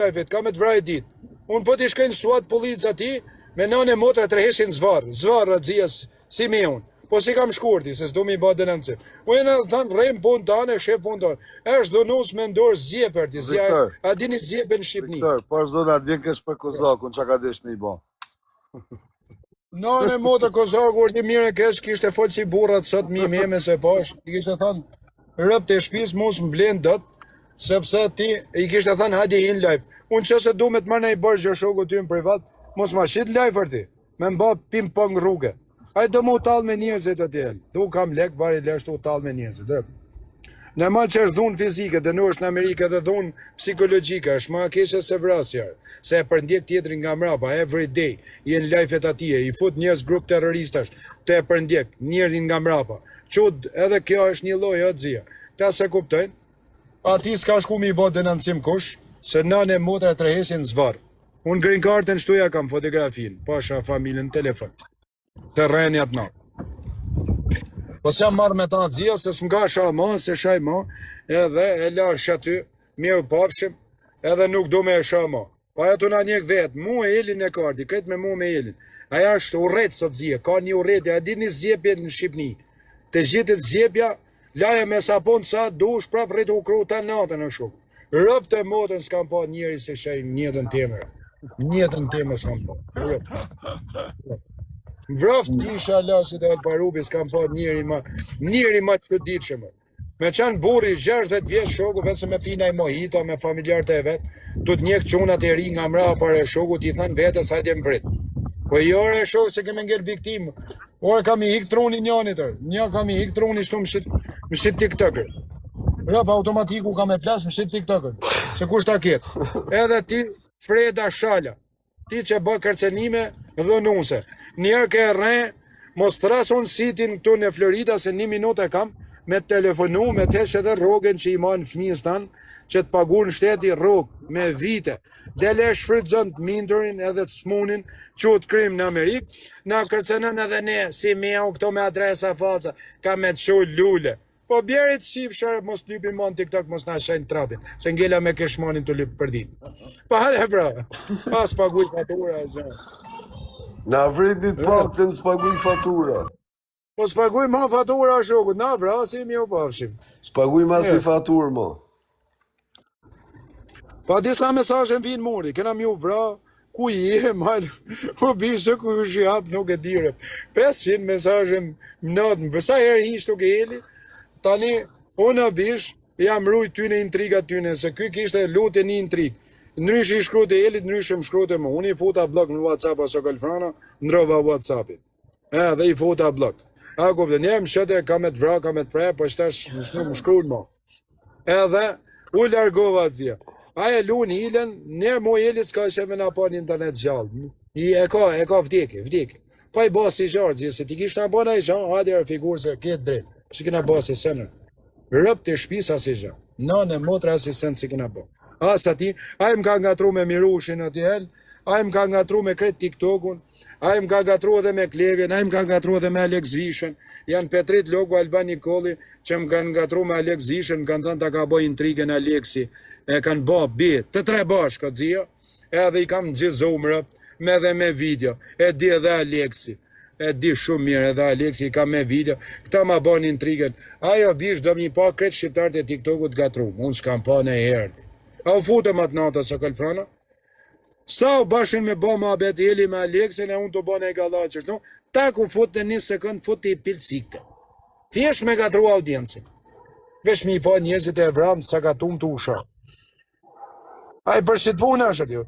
live-et, ka me të vrajt dit. Unë po t'i shkojnë suat policë ati, me nane motra të reheshin zvar radzijas si me unë. Po si kam shkurti, se s'du mi ba denancim. Unë e thanë, rejmë punë tane, shef punë tane. Eshtë donus me ndorë zjeper ti, a dini zjeper në Shqipni. Viktor, po është zonat, vjen kesh për Kozakun, që ka desh me i ba? Nane motra Kozaku, është një mire kesh, kishte folë si burrat sot mi meme se pash, i kishte thanë, rëp të shpis mos më blenë dët, sepse ti, i kishte thanë, hadi in live. Unë që se du me të marrë i bërë gjë shoku ty në privat, mos ma shit live ti, me mba pim pong rrugë. A do mu talë me njerëzit të tjelë. Thu kam lek, bari leshtu talë me njerëzit. Në malë që është dhunë fizike, dhe në është në Amerikë dhe dhunë psikologjike, është ma kishe se vrasjarë, se e për ndjek tjetërin nga mrapa, every day, jenë lajfet atije, i fut njës grup terroristash, të e për ndjek njërin nga mrapa. Qud, edhe kjo është një loj atë zia. Ta se kuptojnë, ati s'ka shku mi bo denancim kush, se nane motra të rehesin zvarë. Unë green cardën shtuja kam fotografin, pasha familjen në telefon. Të rejnë atë na. Po se jam marrë me ta dzia, se s'mga sha ma, se shaj ma, edhe e larsh aty, mirë pafshim, edhe nuk do me e sha ma. Pa ato na njek vetë, mu e Elin e kardi, kretë me mu me Elin. Aja është urret sot dzia, ka një urret, a di një zjepje në Shqipni. Të zjetit zjepja, laje me sapon sa dush, prap rritë u kru ta natën në shuk. Rëp të motën s'kam pa njeri se shaj njëtën temër. Njëtën temër s'kam pa. Rëp. Vroft kisha lasit e Alparubi, s'kam pa njeri ma të ditshëm. Me qanë buri 60 vjetë shoku, vetë se me pina i mojita, me familjarët e vetë, të të njekë qunat e ri nga mra pare shoku, t'i thanë vetës hajde më vrit. Po i ore shoku se keme ngell viktimë. Ore kam i hik truni njënitër, një kam i hik truni shtu më shit TikToker. Rëp automatiku kam e plas më shit TikToker, se kush ta ketë. Edhe ti, Freda Shala, ti që bë kërcenime dhënuse. Njerë ke rre, mos thrason sitin këtu në Florida, se 1 minutë e kam, me telefonu, me tesh edhe rogën që i manë fëmijës tanë, që të pagun shteti rogë, me vite. Dele shfrytëzën të mindurin edhe të smunin, që të krim në Amerikë, na kërcenën edhe ne, si mjau këto me adresa falsa, ka me të shu lule. Po bjerit shif shërë, mos të lypi mon TikTok, mos na shajnë trapin, se ngella me keshmonin të lypë për ditë. Po hale bra, pas paguj fatura e zërë. Na vritit pakën s'paguj fatura. Po s'paguj ma fatura shokut, na vrasim jo pafshim. S'paguj ma si fatur ma. Pa disa mesazhe vinë muri, kena mju vra, ku i e, malë, po bishë ku i shihap, nuk e dire. 500 mesazhe më natën, vësa herë ishtë tuk e heli, tani, unë a bish, jam rujt tyne intrigat tyne, se ky kishte lutë një intrigë. Ndrysh i shkrut e Elit, ndrysh i shkrut e mu. Unë i futa blok në WhatsApp aso Kalfrana, ndrova WhatsAppin. Dhe i futa blok. A kupte, një më shëte, ka me të vra, ka me të pre, po shtash më shkrut mo. Edhe, u largova të zia. Aja lu në Ilen, njerë mu Elit s'ka shefe na pa një internet gjallë. E ka vdike. Pa i basi i gjarë, zia, se ti kish na bona i gjarë, hadi e figurë se ketë drejt. Si kena basi senër. Rëp të shpisa si gjarë. Nane, motra si sen si kena bo. Asa ti, a i më ka ngatru me Mirushin aty hel, a i më ka ngatru me kret TikTokun, a i më ka ngatru edhe me Klevin, a i më ka ngatru edhe me Alex Vishën, janë Petrit Logu Alban Nikoli, që më kanë ngatru me Alex Vishën, më kanë thënë ta ka boj intrigën Alexi, e kanë bo bit, të tre bashkë, zia, edhe i kam gjizum rëp, me dhe me video, e di edhe Alexi, e di shumë mirë edhe Alexi i ka me video, këta ma bon intrigën, ajo bish do mi pa kret shqiptarët e TikTokut gatru, unë s'kam pa në herdi. A u futëm atë nata së Kalfrana? Sa u bashin me bo ma bet Eli me Aleksin e unë të bo në e gala qështë, no? Ta ku futë në 1 sekund, futë i pilësikte. Thjesht me gatru audiencin. Vesh mi pa njëzit e vramë, sa gatum të usha. A i përshit pun është atë ju.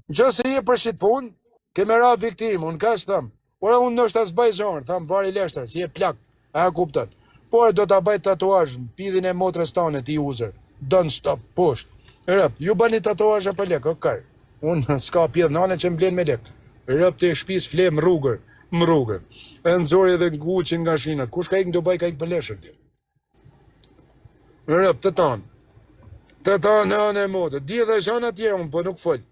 Në që se i e përshit pun, keme ra viktim, unë ka së thëmë. Ora unë nështë asë baj zonë, thamë vari leshtër, si e plak, a kuptën. Por do të baj tatuaj, pidhin e motrës tane ti uzër. Don't stop, push. Rëp, ju bani tatuazhe për lek, okej. Unë s'ka pjedh nane që m'blen me lek. Rëp të shpis fle më rrugër. E nëzori edhe nguqin nga shinat. Kush ka ik në Dubai ka ik për leshër tje. Rëp, të tanë. Të tanë në anë e modë. Di dhe zhana tje unë, po nuk fëll.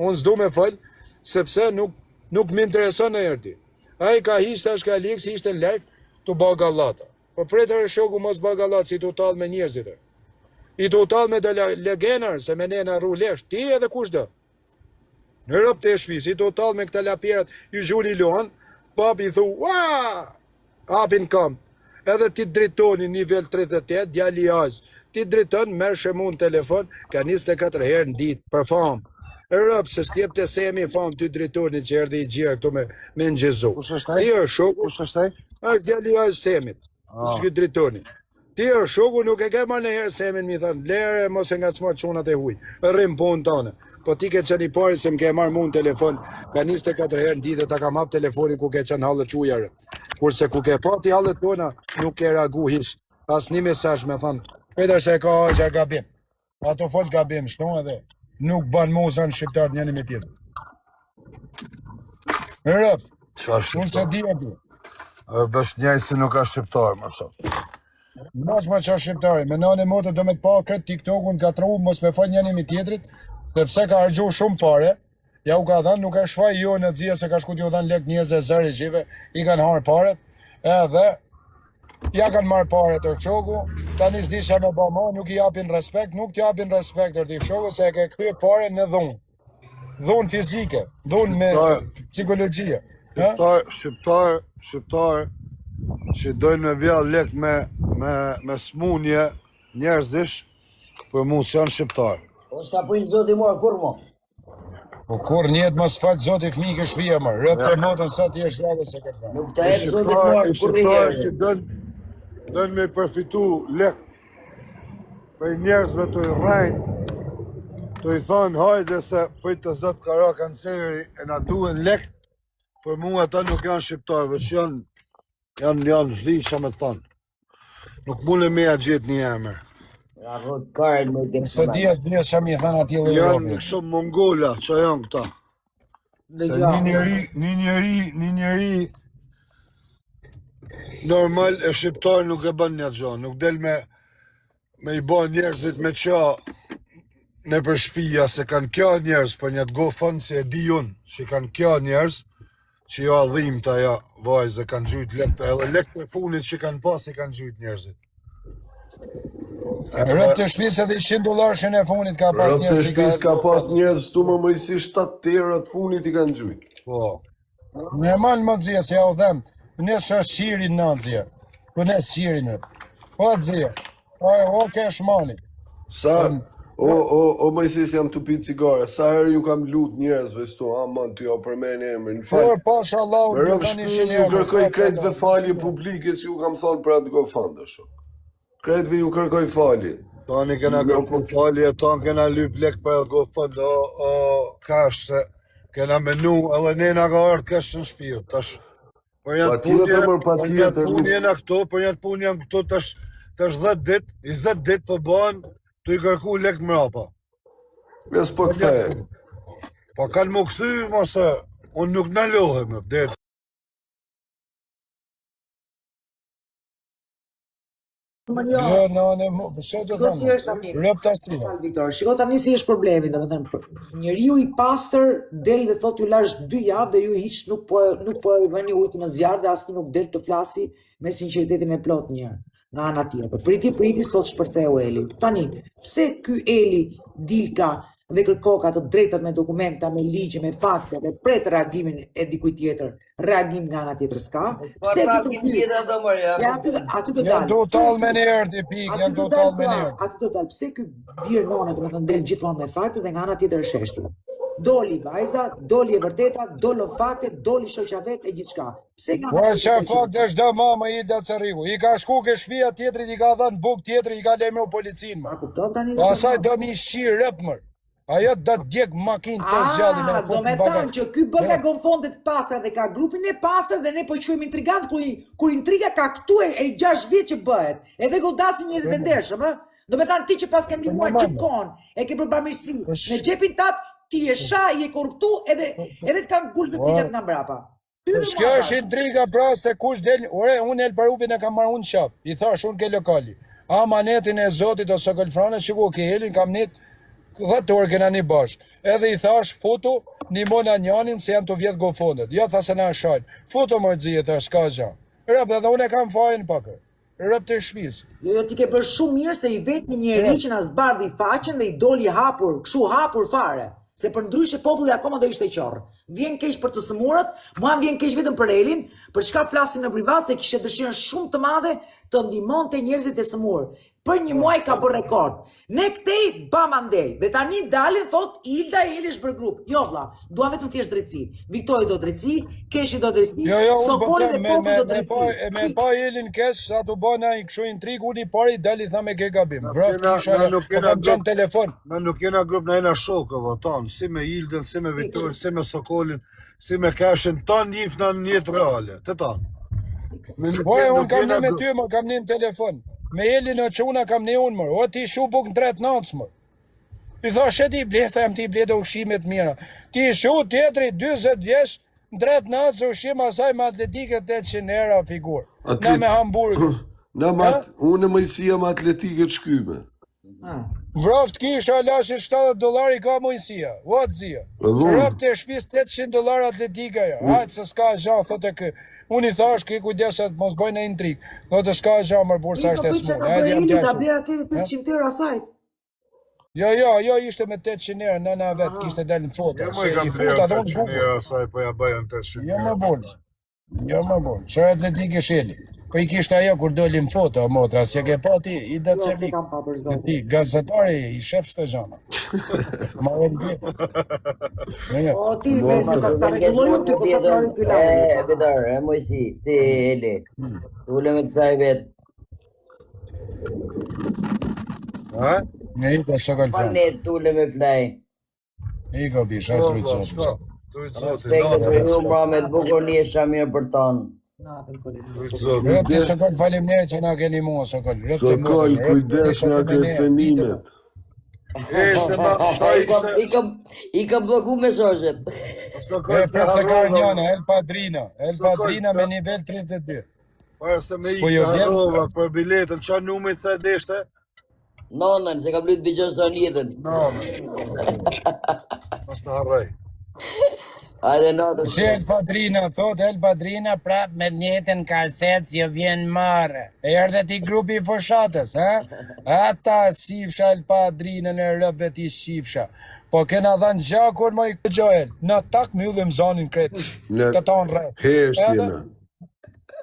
Unë s'du me fëll, sepse nuk m'intereson në erti. A i ka hishtë ashtë ka Aleksi, ishte në live, të ba gallata. Po pretër e shoku mos ba gallata, si të talë me njerëzit e. I total me dhe legenar, se me nena rrulesh, ti edhe kush do. Në rëp të e shvis, i total me këta lapjerat, ju gjuri lohan, papi thu, ua, apin kam. Edhe ti dritoni nivel 38, djali az. Ti driton, merë shëmun telefon, ka 24 herë në ditë, për famë. Rëp, se stjep të semi famë, ty dritoni që erdi i gjira këto me në gjezu. Ti është shoku, është djali az semit, që këtë dritoni. Ti është shoku, nuk e ke ma në herë semin, mi thënë, lere, mos e nga cma qunat e huj, rrim punë tane. Po ti ke qenë i pari se më ke marrë mu në telefon, ka 24 herë në ditë, ta kam hap telefonin ku ke qenë halët ujare. Kurse ku ke pati halët tona, nuk ke reagu hish. As një mesazh me thënë, Peter se ka është gabim. Ato fol gabim, shto edhe, nuk ban moza në shqiptar njëni me tjetër. Rëp, unë se di e ti. Vesh njaj se nuk ka shqiptar, më shumë. Mos ma qa shqiptari, me nane motë do me të pa kretë TikTok-un ka tru, mos me fal njëni me tjetrit, sepse ka hargju shumë pare, ja u ka dhanë, nuk e shfaj jo në dzia se ka shkut jo dhanë lek njëzë e zëri qive, i kanë harë paret, edhe, ja kanë marë pare të shoku, ta një zdi që me ba ma, nuk i japin respekt, nuk t'i japin respekt të shoku, se e ke këthy pare në dhunë. Dhunë fizike, dhunë me psikologjia. Shqiptar, që dojnë me vjallë lek me smunje njerëzish, për mu së janë shqiptar. O shta pojnë zoti morë, kur mo? Po kur njetë mos faqë zoti fmi kë shpia më, rëp të motën sa ti e shradhe se këtë fa. Nuk ta e zoti morë, kur një Shqiptar që dojnë me përfitu lek për njerëzve të i rajnë, të i thonë hajde se për të zëtë kara kanceri e na duhen lek, për mu ata nuk janë shqiptarve, që janë zdi që me thonë. Nuk mune me ja gjithë një emër. Se dhjes që mi thënë ati dhe janë shumë mongola që janë këta. Se një njeri normal e shqiptar nuk e bën një gjo, nuk del me i bo njerëzit me qa në për shpija, se kanë kja njerëz për një të gofën, se e di unë, që kanë kja njerëz, që jo adhim të aja vajzë kanë gjujt lek, edhe lek për funit që kanë pas i kanë gjujt njerëzit. Rëp të shpis edhe $100 që në funit ka pas njerëz. Rëp të shpis ka pas njerëz tu më mëjsi 7 tera të funit i kanë gjujt. Po. Normal më dzia, se ja u dhem, nësë është qirin në dzia, për nësë qirin rëp. Po dzia, o kesh mani. Sa, o mëjsis jam të pitë cigare, sa herë ju kam lut njerëzve stu, aman të jo përmeni emër, në fakt. Por, pasha lau, në kanë ishin ju kërkoj kretëve falje publike, si ju kam thonë për atë gofanda shumë. Kretëve ju kërkoj falje. Tani kena kërkoj falje, tani kena lyp lek për atë gofanda, o kash, se kena menu, edhe nena ka artë kash në shpiju, tash. Për janë pun jena këto, për janë pun jam këto, tash 10 dit, 20 dit për banë, të i kërku lek mrapa. Ves po këthej. Po kanë më këthy, mose, unë nuk në lohem, dhe. Jo, nane, pëse të thëmë, rëp të ashtu. Shiko tani si është problemi, dhe me thënë, njeriu i pastër del dhe thot ju lash 2 javë dhe ju hiç nuk po i vëni ujtë në zjarë dhe asnjë nuk del të flasi me sinqeritetin e plot njërë. Nga ana tjetër. Priti sot shpërtheu Eli. Tani, pse ky Eli dilka dhe kërko ka të drejtat me dokumenta, me ligje, me fakte dhe pret reagimin e dikujt tjetër, reagim nga ana tjetër s'ka. Pse këtë aty të janë total me nërdi, pik, janë total me nërdi. Aty të dalë, pse ky birë none të më të ndelë gjithmonë me fakte dhe nga ana tjetër është sheshti. Doli vajza, doli e vërteta, doli fakte, doli shoqavet e gjithçka. Pse nga po çfarë fakte është da mama i da Cariku. I ka shku ke shtëpia tjetrit, i ka dhënë buk tjetrit, i ka lëmë policinë. A kupton tani? Pastaj do mi shir rëp më. Ajo do të djeg makinë të zgjalli me do me thënë që ky bë ka gonfondet pastra dhe ka grupin e pastër dhe ne po i quajmë intrigant kur intriga ka këtu e 6 vjet që bëhet. Edhe godasin njerëz të ndershëm, ë? Do me thënë ti që pas ke ndihmuar gjithkohon, e ke bërë bamirësi. Në xhepin tat ti je shah, je korruptu edhe të kanë gulë të fitat nga mbrapa. Kjo është intriga pra se kush del, ore, unë El Parupin e kam marrë unë qap, i thash unë ke lokali, amanetin e zotit ose këllfrane që ku ke helin, kam net 10 orë kena një bashkë, edhe i thash foto, një mona njanin se janë të vjetë gofondet, jo tha se na shajnë, foto më gjë, thash, s'ka gja, rëp edhe unë e kam fajnë pakër, rëp të shpis. Jo, ti ke bërë shumë mirë se i vetmi njeri që na zbardhi faqen dhe i doli hapur, kështu hapur fare. Se për ndryshe populli akoma do ishte qorë. Vjen keq për të sëmurët, mua vjen keq vetëm për Elin, për çka flasim në privat se kishte dëshirën shumë të madhe të ndihmonte njerëzit e sëmurë. Për një muaj ka bërë rekord. Ne këtej bam andej. Dhe tani dalin thot Ilda e Eli është bërë grup. Jo vlla, dua vetëm thjesht drejtësi. Viktori do drejtësi, Keshi do drejtësi, Sokoli dhe populli do drejtësi. Me pa Elin Kesh, sa të bëna i kështu intrig, unë i pari dali tha me ke gabim. Qënë telefon. Ne nuk jena grup, ne jena shokëve tonë, si me Ildën, si me Viktorin, si me Sokolin, si me Keshin, tonë njifna në jetë reale, të tonë. Unë kam një me ty, më kam një në telefon. Me Elin o që una kam një unë mërë, o ti shu buk në 3-9 mërë. I tha, ti bleth, them ti bleth ushimet mira. Ti shu tjetëri 20 vjesh, në 3-9 ushim asaj me atletike 800 euro figur. Na me hamburger. Unë e mëjësia me atletike të shkyme. Vroft kisha lashin $70 ka mojësia. What zia? Rëp të shpis $800 atletika ja. Hajtë se s'ka gja, thote kë. Unë i thash kë kujdeset mos bëjnë e intrik. Thote s'ka gja mërë bursa është e smunë. Jo, ishte me 800 euro, nëna vetë, kishte delë në foto. Se i futa dhe unë bukur. Asaj po ja bëjën 800 euro. Jo më bunë. Shë atletike sheli. Po i kishte ajo kur doli në foto, motra, se ke pa ti, i dhe të ti, gazetari, i shef shte gjana. Ma e në bjetë. O ti, me se të regullojnë ty, po sa të marrin këllaj. Vidar, mojësi, ti, Eli, të ule me të saj vetë. Në i ka shokal Pa fan. ne të ule me flaj. I ka bisha, trujtë zotë. Respekte për ju, mra me të bukur një shamirë për tonë. Rëp të Sokol falim ne që na keni mua Sokol. Sokol, kujdes nga kërcenimet. I kam bloku mesazhet. Sokol, se ka njëna, El Padrina me nivel 32. Para se me iksa rova për biletën, qa numri the deshte? Nonën, se kam lutë bëgjës të njëtën. Pas të harrej. Hajde notën. Si El Padrina prap me njëtën kaset si jo vjen marë. E erdhe ti grupi i foshatës, ha? Ata sifsha El Padrinën e rëpve ti shifsha. Po kena dhanë gjakur më i këgjohel. Në tak myllim zonin kretë. Të tonë rrë. Heshtjena.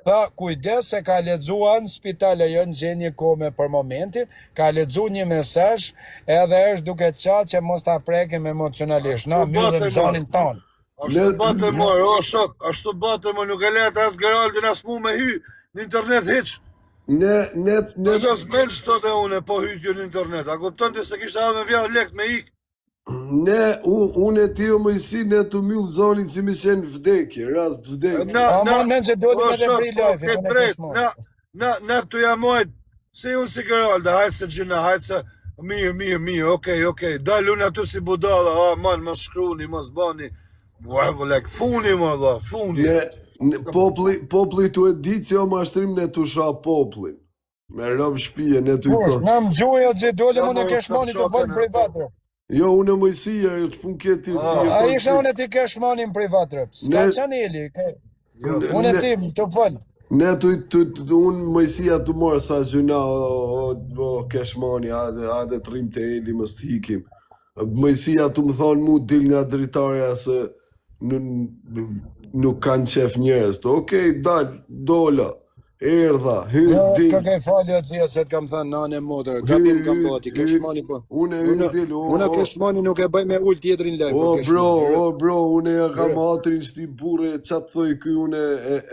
Tha, kujdes se ka lexuar në spital e jo në gjenje kome për momentin, ka lexuar një mesazh edhe është duke qatë që mos ta prekim emocionalisht. Na myllim zonin tonë. Ashtu bate mërë, o shok, ashtu bate mërë, nuk e letë as Geraldin as mu me hy në internet hiq. Ne los menç të dhe une po hytju në internet, a kupton të se kishtë adhe me vjallë lekt me ik? Unë e ti o mëjsi, ne të myllë zonin si mi qenë vdekje, rast vdekje. Ne të jamojt, se unë si Geralda, hajtë se gjina, hajtë se mirë, okej, dalë unë atu si budala, man, mos shkruni, mos bani, funi më dha, funi. Popli të e di që jo mashtrim ne të sha poplin. Me rëmë shpije, ne të i të... Në më gjujo që dole më në keshmoni të vëllë në privatrë. Jo, unë e mëjësia, jo të pun kjeti... A isha unë e ti keshmoni në privatrë. Ska qanë Eli, unë e ti të vëllë. Ne unë mëjësia të morë sa gjuna, o keshmoni, ade të rrim të Eli, mës të hikim. Mëjësia të më thonë mu dil nga dritarja se nuk kanë qef njërës. Okej, dola, erdha, hyrë dil. Ka ke fali o cia se të kam thënë nane motër, gabim kam bati, keshmoni po. Unë keshmoni nuk e bëj me ullë tjetërin lejfë. Bro, unë e kam atrin shti burre, qatë thoi këj unë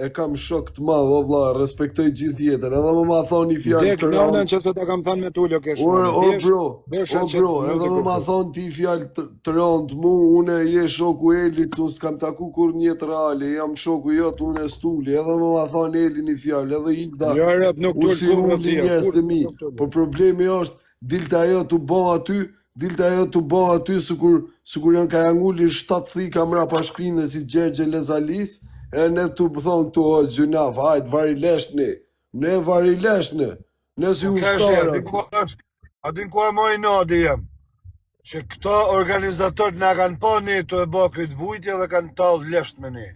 e kam shok të madhë, o vla, respektoj gjithë jetër, edhe më ma thonë i fjallë të rëndë. Dek që se të kam thënë me tullë o keshmoni. Bro, edhe më ma thonë ti i fjallë të rëndë mu, unë je shoku Elit, unë s'kam taku kur njëtë reali, jam shoku jotë, unë e stulli, edhe më ma thonë Eli një fjallë, edhe i da, usi unë një njës të mi, por problemi është, dilta ajo të bon aty, sukur janë ka jangullin 7 thika mra pa shpinë si Gjergje Lezalis, e ne të thonë të o gjunaf, hajtë varileshni, ne varileshni, ne si u shtarë. A din ku e moj nadi jem, që këto organizatorët nga kanë po ne të e bo këtë vujtje dhe kanë talë lesht me ne.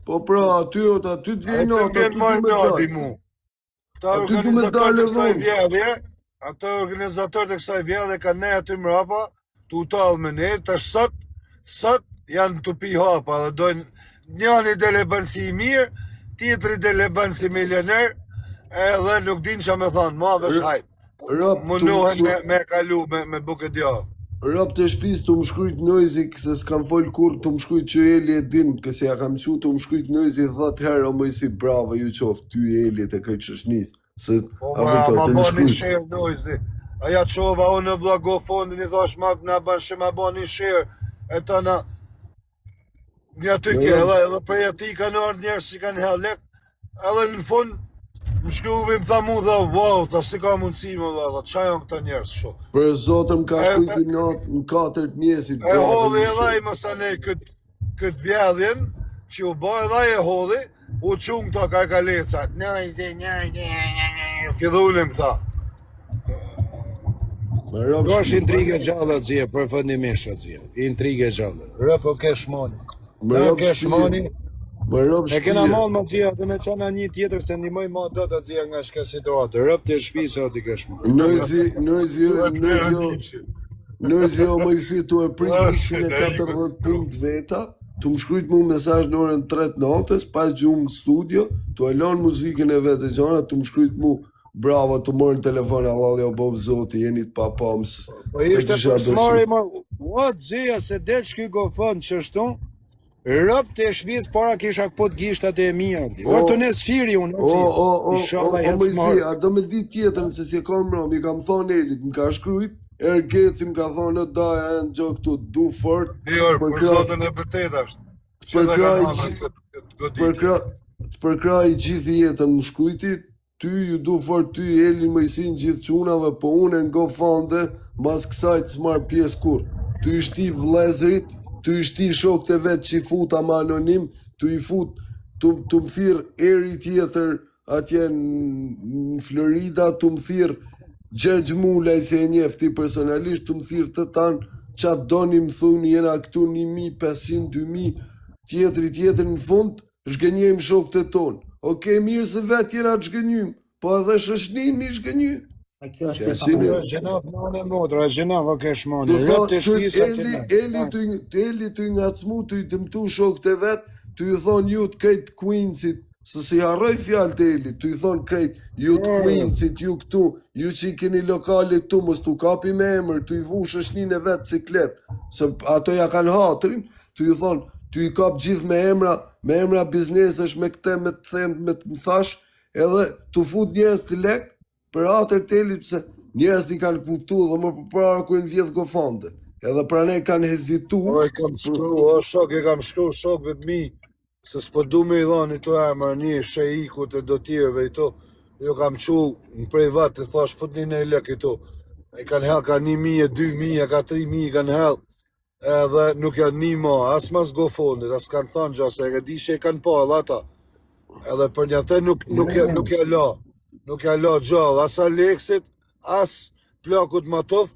Po pra, aty të vjen nota, aty të vjen nota mu. Ata Aty du me dalë organizatorët e kësaj vjedhje kanë ne aty mrapa, tu tallë me ne, tash sot janë të pi hapa dhe dojnë njëri dele bën si i mirë, tjetri dele bën si milioner, edhe nuk din ç'a me thonë, ma vesh hajt. Mundohen me kalu me buke djallë. Rap të shpis të më shkrujt Noizi, se s'kam fol kur, të më shkrujt që Eli e din, këse ja kam qu, të më shkrujt Noizi 10 herë, o mëjsi bravo ju qoftë, ty Eli të këtë qëshnis. Po ma bani shërë Noizi, aja qova unë në vlogo fondin, i thash ma bani shërë, e ta na, një aty ke, edhe për ati kanë ardhë njerës që kanë hellek, edhe në fund, më shkruvi më tha mu dhe, wow, tha si ka mundësi më dhe, qa janë këta njerës shumë. Për zotëm ka shkujt në 4 mjesit. E hodhi edhe i mësane këtë vjedhjen, që u ba edhe e hodhi, u qunë këta karkalecat, fidhulim këta. Do është intrige gjallë atëzje, përfundimisht atëzje, intrige gjallë. Rëpo kesh moni. Në kesh moni, e kena malë më atëzje, dhe me qana një tjetër se ndimoj ma do të atëzje nga shka situatë. Rëp të shpisë ati kesh moni. Noizi o mëjsi të e prit 140 punkt veta, të më shkrujt mu mesazh në orën 3 natës, pas gjumë në studio, të e lanë muzikën e vetë e gjana, të më shkrujt mu bravo, të morën telefon, Allah jo bovë zoti, jeni të papa mësë. Po ishte për smari më, o dzija se del shky gofën që shtu, rëp të shpis para kisha këpot gishtat e mija. O të nes shiri unë, o mëjsi, a do me di tjetën se si e kam mërë, mi kam thonë Elit, më ka shkrujt, Ergeci më ka thonë në daja e në gjokë këtu, du fort. Për zotën e bërtet ashtë. Për kraj gjithi jetën më shkrujtit, ty ju du fort ty Eli mëjsin gjithë qunave, po unë në GoFundMe, mas kësaj të s'marë pjesë kur. Ty ishti vlezrit, ty ishti shok të vetë që i futa ma anonim, ty i fut, të më thirë eri tjetër atje në Florida, të më thirë Gjergj Mulaj se e njefti personalisht, të më thirë të tanë, qatë doni më thunë, jena këtu 1.500, 2.000, tjetëri në fund, shgënjëm shok të tonë. Oke, mirë se vetë jena të shgënjëm, po edhe shëshnin mi shgënjëm. Kjo është të Gjenaf në motra, gjenaf o kesh moni, rëp të shpisa Eli të i ngacmu, të i dëmtu shok të vetë, të i thonë ju të krejt Queensit, se si harroj fjallë të Eli, të i thonë krejt, ju të Queensit, ju këtu, ju që i keni lokalit tu, mos të kapi me emër, të i vu shëshnin e vetë ciklet, se ato ja kanë hatrin, të i thonë, të i kap gjithë me emra biznesesh, me këte, me të them, me të më thash, edhe të fut njerës të lek, për atër të Eli, pëse njerës një kanë kuptu, dhe më përpara kërën vjetë GoFundMe, edhe pra ne kanë hezitu. E kam shkru shokve të mi, se s'po du me i dhoni të emër një shejku të do tjereve i to, jo kam qu në privat të thash put një lek i to, i kanë hell ka 1.000, 2.000, ka 3.000 kanë hell, edhe nuk janë një ma, as mas GoFundMe, as kanë thonë gjo, se e di që i kanë pa edhe ata, edhe për një te nuk ja la gjallë, as Aleksit, as plakut Matov,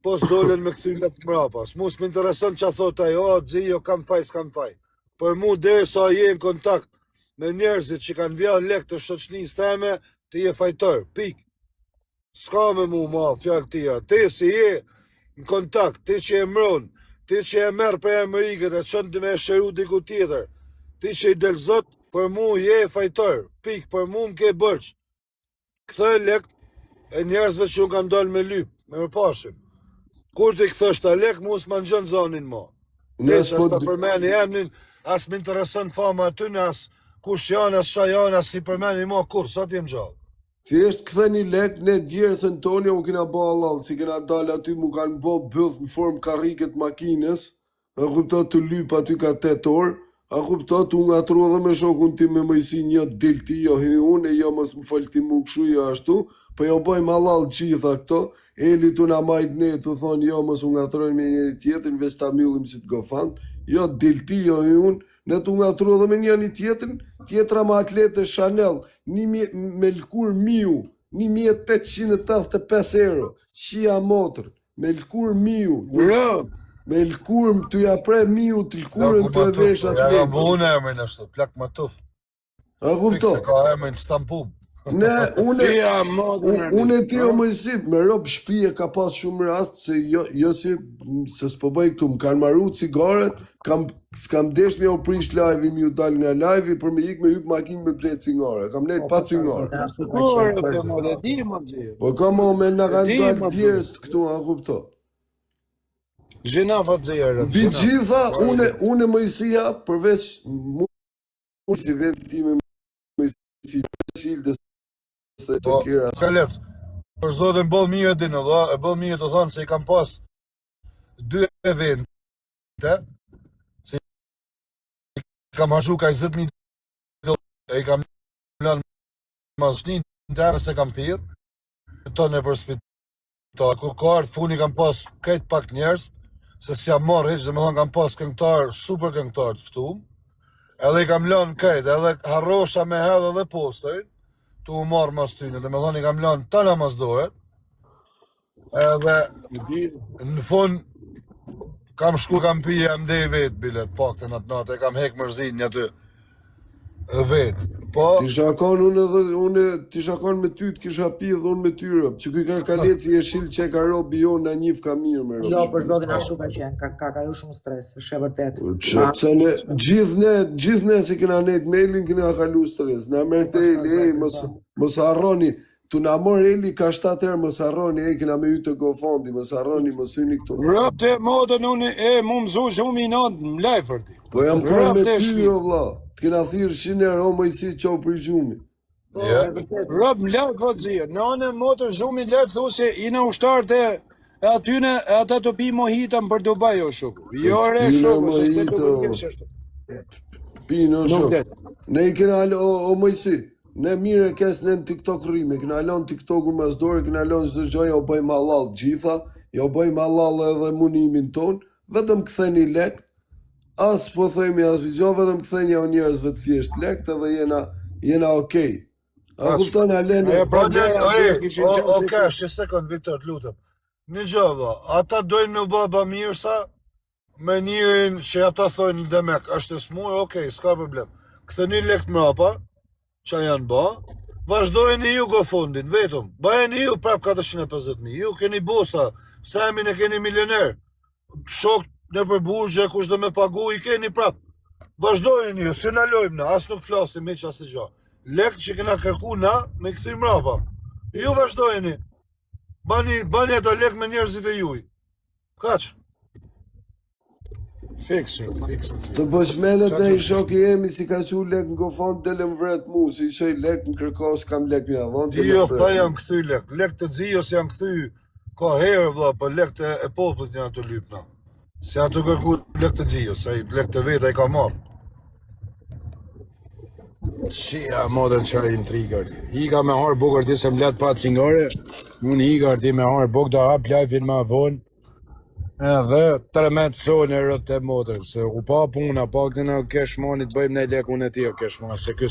po s'dolen me këthy me të mrapas, mu s'më intereson që a thot ajo, jo kam faj, s'kam faj. Për mu dhe sa je në kontakt me njerëzit që kanë vjallë lek të shoqnis teme, ti je fajtor, pik. S'ka me mu ma fjallë tia, ti si je në kontakt, ti që e mron, ti që e merë për Amerikët e qënë të me e shëru diku tjetër, ti që i delzot, për mu je fajtor, pik, për mu më ke bërq. Këthë lek e njerëzve që unë kanë dalë me lyp, me mërpashim. Kur ti këthësht a lek, mu s'ma në gjënë zonin ma. Nesë as të përmeni emnin, as më interesën fama aty në as kush janë, as qa janë, as si përmeni ma kur, sa t'jem gjallë. Thjesht këthe një lek, ne djerës Antonio mu kina ba halal, si kina dalë aty mu kanë bo bëth në formë kariket makines, a kuptot të lyp aty ka 8 orë, a kuptot unë nga tru edhe me shokun ti me mëjsi një dilti, jo hi unë, e jo mës më falti mu këshu jo ashtu, po jo bojmë halal gjitha këto, Eli tu na majt ne, tu thonë jo mës unë nga trojnë me njëri tjetrin, ves ta myllim si të gofan, jo dilti, jo hi unë, ne tu nga tru edhe me njëri tjetrin, tjetra me atlete Chanel, me lkur Miu, 1.885 euro, qia motër, me lkur Miu, me lkur të ja pre Miu të lkurën të e vesh atlete. Ja bu unë emrin ashtu, plak Matuf. A kupto? Se ka emrin Stampum. Unë e ti o mëjësit, me rob shpije ka pas shumë rast, se jo si, se s'po bëj këtu, më kanë marru cigaret, s'kam desh me o prish live-i, mi u dal nga live-i, për me ik me hyp makinë me blet cigare, kam nejt pa cigare. Po ka mo me nga kanë dalë djerës këtu, a kupto. Gjena fazia, Bi gjitha, unë mëjësia, përveç mu si vetë ti me mëjësi, shildës, se të kjera. Kalec, për zotin bëll mirë e dinë, e bëll mirë të thonë se i kam pas 2 evente, se i kam hashu ka 20.000 e i kam lanë mashnin, në tërë se kam thirë, tonë e për spital, ku ka ardhë funi kam pas këtë pak njerës, se si jam marrë heq, dhe me thonë kam pas këngëtar, super këngëtar të fëtum, edhe i kam lanë këtë, edhe harrosha me hedhe dhe posterin, tu u marrë mas tyne, dhe me thonë i kam lanë tana mas doret, edhe në fund kam shku kam pije mdej vetë bilet, pak të natë, e kam hek mërzin një aty vetë. Po, Tisha kanë me ty të kisha pi dhe unë me tyre, që kuj ka kaleci e shilë që ka robi jo në njif ka mirë me robi. Jo, për zotin ashtu ka qenë, ka kalu shumë stres, është e vërtet. Pse ne, gjithë ne se kena net mailin, kena kalu stres, na mërë të Eli, mos harroni, tu na mor Eli ka 7 herë, mos harroni, kena me ju të GoFondi, mos harroni, mos hyni këtu. rëp të modën unë, mu më zo shumë i natë më lajfërti. Po jam kërë me ty, o vla, të kena thirë 100 herë, o mëjsi qau për gjumi. Rëp më lajfë fazia, në anë motër shumë i lajfë, thu se i në ushtarët e atyne, ata të pi mojitën për Dubai o shumë. Jo re shumë, se s'te të kërkesh është. Pinë o shumë. Ne i kena o mëjsi. Ne mire kes ne në TikTok rrime, kena lon TikTokur mas dore, kena lon çdo gjë, jo bëjmë halal gjitha, jo bëjmë halal edhe munimin ton, vetëm ktheni lek, as po themi as i gjë, vetëm ktheni o njerëzve të thjesht lek, edhe jena okej. A kupton Alen? Oke, shi sekund, Viktor, të lutëm. Një gjëva, ata dojnë me baba mirësa, me njërin që ata thojnë demek, është e smur, okej, s'ka problem. Ktheni lek mrapa, që janë ba, vazhdojnë ju GoFondin, vetëm, bajeni ju prap 450.000, ju keni bosa, Samin e keni milioner, shok në për burgje, kush do me pagu, i keni prap, vazhdojnë ju, si në lojmë na, as nuk flasim me që asë gjë, lek që kena kërku na, me këthy mrapa, ju vazhdojnë, bani ato lek me njerëzit e juj, kaq. Fiksë. Të bëshmenet dhe i shoki jemi si ka që lek në GoFond delem vret mu, si i qoj lek në kërkos kam lek mja dhon. Jo, këta janë këthy lek të Xhios janë këthy ka herë vlla, për lek të e popullit janë të lypna. Si janë të kërku lek të Xhios, ai lek të vetë ai ka marrë. Shia modën qërë intrigër. Hika me harë bukër ti se më letë pa cingare, unë hika ti me harë bukë da hap lajfin ma vonë, edhe 13 sonë e rëtë të modën, se u pa puna, pa këna kesh monit bëjmë ne lek unë e ti o kesh monit, se